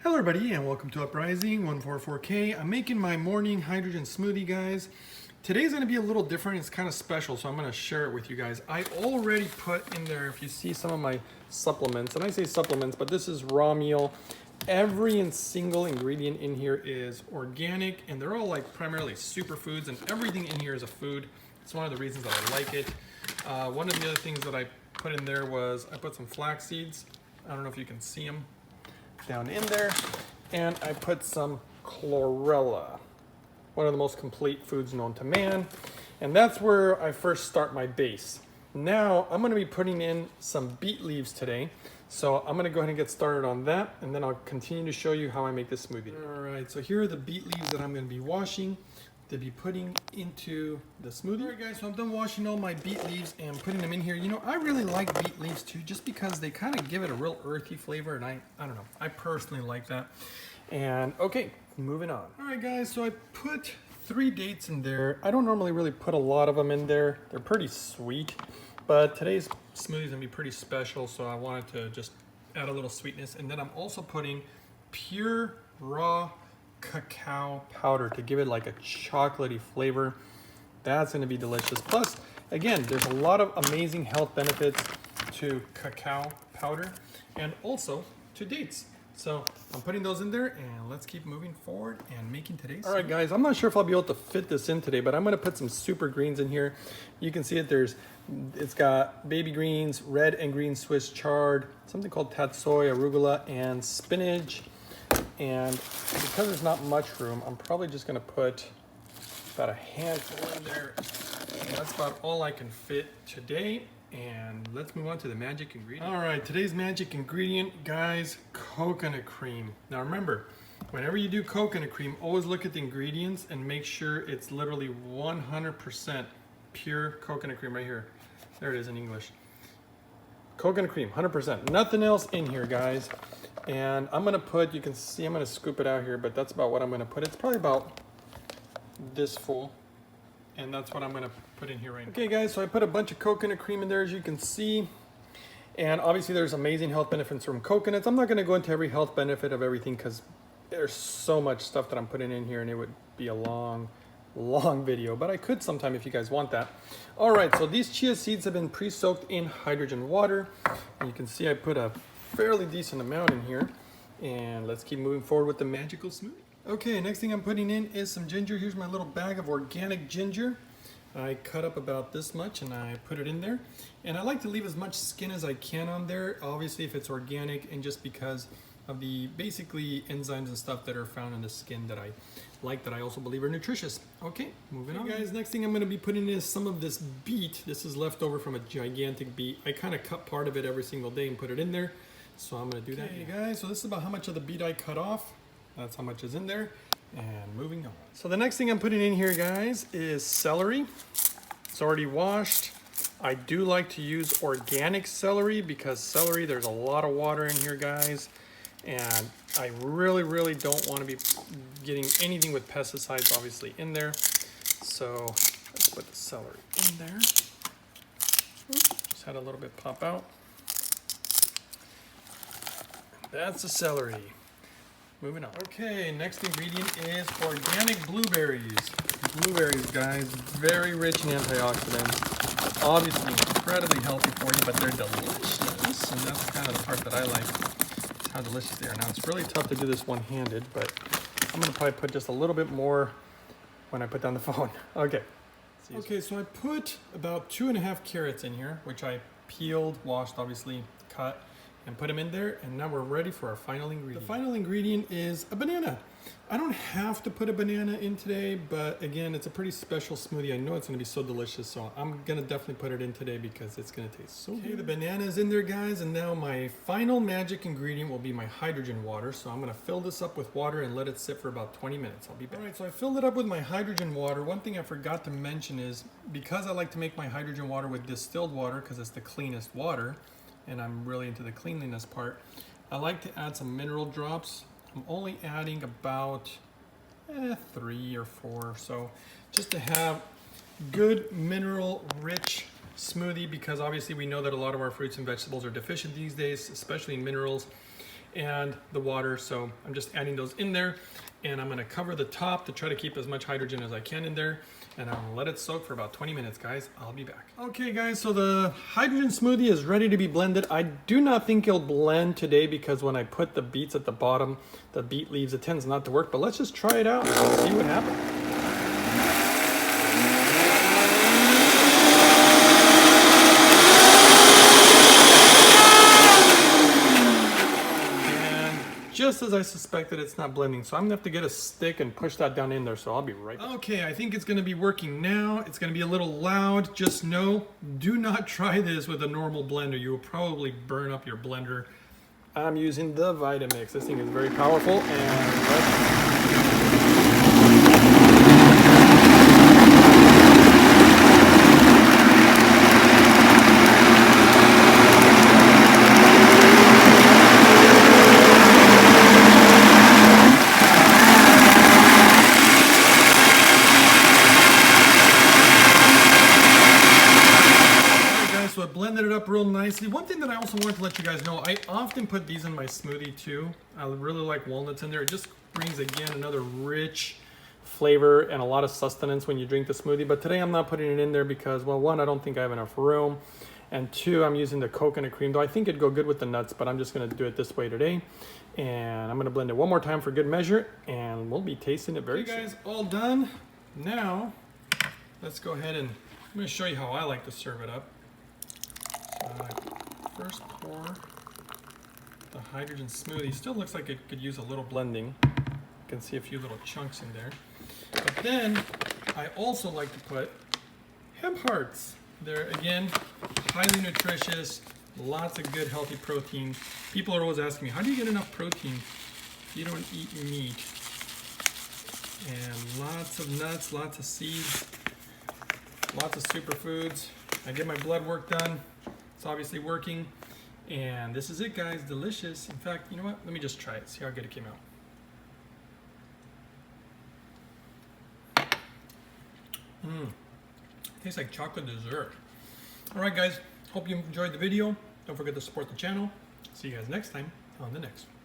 Hello everybody and welcome to Uprising 144K. I'm making my morning hydrogen smoothie, guys. Today's going to be a little different. It's kind of special, so I'm going to share it with you guys. I already put in there, if you see some of my supplements, and I say supplements, but this is raw meal. Every single ingredient in here is organic, and they're all like primarily superfoods, and everything in here is a food. It's one of the reasons that I like it. One of the other things that I put in there was I put some flax seeds. I don't know if you can see them down in there, and I put some chlorella, one of the most complete foods known to man, and that's where I first start my base. Now I'm going to be putting in some beet leaves today, so I'm going to go ahead and get started on that, and then I'll continue to show you how I make this smoothie. All right, so here are the beet leaves that I'm going to be washing to be putting into the smoothie. All right, guys, so I'm done washing all my beet leaves and putting them in here. You know, I really like beet leaves too, just because they kind of give it a real earthy flavor, and I don't know, I personally like that. And okay, moving on. All right, guys, so I put 3 dates in there. I don't normally really put a lot of them in there. They're pretty sweet, but today's smoothie is gonna be pretty special, so I wanted to just add a little sweetness. And then I'm also putting pure raw cacao powder to give it like a chocolatey flavor. That's going to be delicious. Plus, again, there's a lot of amazing health benefits to cacao powder and also to dates. So I'm putting those in there, and let's keep moving forward and making today's. All right, guys, I'm not sure if I'll be able to fit this in today, but I'm going to put some super greens in here. You can see it. It's got baby greens, red and green Swiss chard, something called tatsoi, arugula, and spinach. And because there's not much room, I'm probably just going to put about a handful in there. And that's about all I can fit today. And let's move on to the magic ingredient. All right, today's magic ingredient, guys, coconut cream. Now remember, whenever you do coconut cream, always look at the ingredients and make sure it's literally 100% pure coconut cream right here. There it is in English. Coconut cream, 100%. Nothing else in here, guys. And I'm gonna put, you can see I'm gonna scoop it out here, but that's about what I'm gonna put. It's probably about this full. And that's what I'm gonna put in here right now. Okay, guys, so I put a bunch of coconut cream in there, as you can see. And obviously there's amazing health benefits from coconuts. I'm not gonna go into every health benefit of everything because there's so much stuff that I'm putting in here, and it would be a long video, but I could sometime if you guys want that. All right, so these chia seeds have been pre-soaked in hydrogen water. And you can see I put a fairly decent amount in here, and let's keep moving forward with the magical smoothie. Okay, next thing I'm putting in is some ginger. Here's my little bag of organic ginger. I cut up about this much and I put it in there, and I like to leave as much skin as I can on there, obviously if it's organic, and just because of the basically enzymes and stuff that are found in the skin that I like, that I also believe are nutritious. Okay, moving on. Guys, next thing I'm going to be putting in is some of this beet. This is left over from a gigantic beet. I kind of cut part of it every single day and put it in there. So I'm going to do that. Okay, guys, so this is about how much of the beet I cut off. That's how much is in there. And moving on. So the next thing I'm putting in here, guys, is celery. It's already washed. I do like to use organic celery because celery, there's a lot of water in here, guys. And I really don't want to be getting anything with pesticides, obviously, in there. So let's put the celery in there. Oops, just had a little bit pop out. That's the celery. Moving on. Okay, next ingredient is organic blueberries. Blueberries, guys, very rich in antioxidants. Obviously incredibly healthy for you, but they're delicious, and that's kind of the part that I like. How delicious they are. Now it's really tough to do this one-handed, but I'm gonna probably put just a little bit more when I put down the phone. Okay. Okay, so I put about 2.5 carrots in here, which I peeled, washed, obviously, cut, and put them in there, and now we're ready for our final ingredient. The final ingredient is a banana. I don't have to put a banana in today, but again, it's a pretty special smoothie. I know it's gonna be so delicious, so I'm gonna definitely put it in today because it's gonna taste so good. The banana is in there, guys, and now my final magic ingredient will be my hydrogen water. So I'm gonna fill this up with water and let it sit for about 20 minutes. I'll be back. All right, so I filled it up with my hydrogen water. One thing I forgot to mention is, because I like to make my hydrogen water with distilled water because it's the cleanest water, and I'm really into the cleanliness part, I like to add some mineral drops. I'm only adding about 3 or 4 or so, just to have good mineral rich smoothie, because obviously we know that a lot of our fruits and vegetables are deficient these days, especially in minerals. and the water. So I'm just adding those in there, and I'm gonna cover the top to try to keep as much hydrogen as I can in there, and I'll let it soak for about 20 minutes, guys. I'll be back. Okay, guys, so the hydrogen smoothie is ready to be blended. I do not think it'll blend today because when I put the beets at the bottom, the beet leaves, it tends not to work, but let's just try it out and see what happens. Just as I suspected, it's not blending, so I'm gonna have to get a stick and push that down in there, so I'll be right back. Okay, I think it's gonna be working now. It's gonna be a little loud. Just know, do not try this with a normal blender. You will probably burn up your blender. I'm using the Vitamix. This thing is very powerful, and so it blended it up real nicely. One thing that I also want to let you guys know, I often put these in my smoothie too. I really like walnuts in there. It just brings, again, another rich flavor and a lot of sustenance when you drink the smoothie. But today I'm not putting it in there because, well, one, I don't think I have enough room. And two, I'm using the coconut cream, though I think it'd go good with the nuts, but I'm just gonna do it this way today. And I'm gonna blend it one more time for good measure, and we'll be tasting it very soon. Okay, guys, all done. Now, let's go ahead and I'm gonna show you how I like to serve it up. First pour the hydrogen smoothie. Still looks like it could use a little blending. You can see a few little chunks in there. But then I also like to put hemp hearts. They're, again, highly nutritious, lots of good healthy protein. People are always asking me, how do you get enough protein if you don't eat meat? And lots of nuts, lots of seeds, lots of superfoods. I get my blood work done. It's obviously working, and this is it, guys. Delicious. In fact, you know what? Let me just try it, see how good it came out. Tastes like chocolate dessert. All right, guys, hope you enjoyed the video. Don't forget to support the channel. See you guys next time on the next one.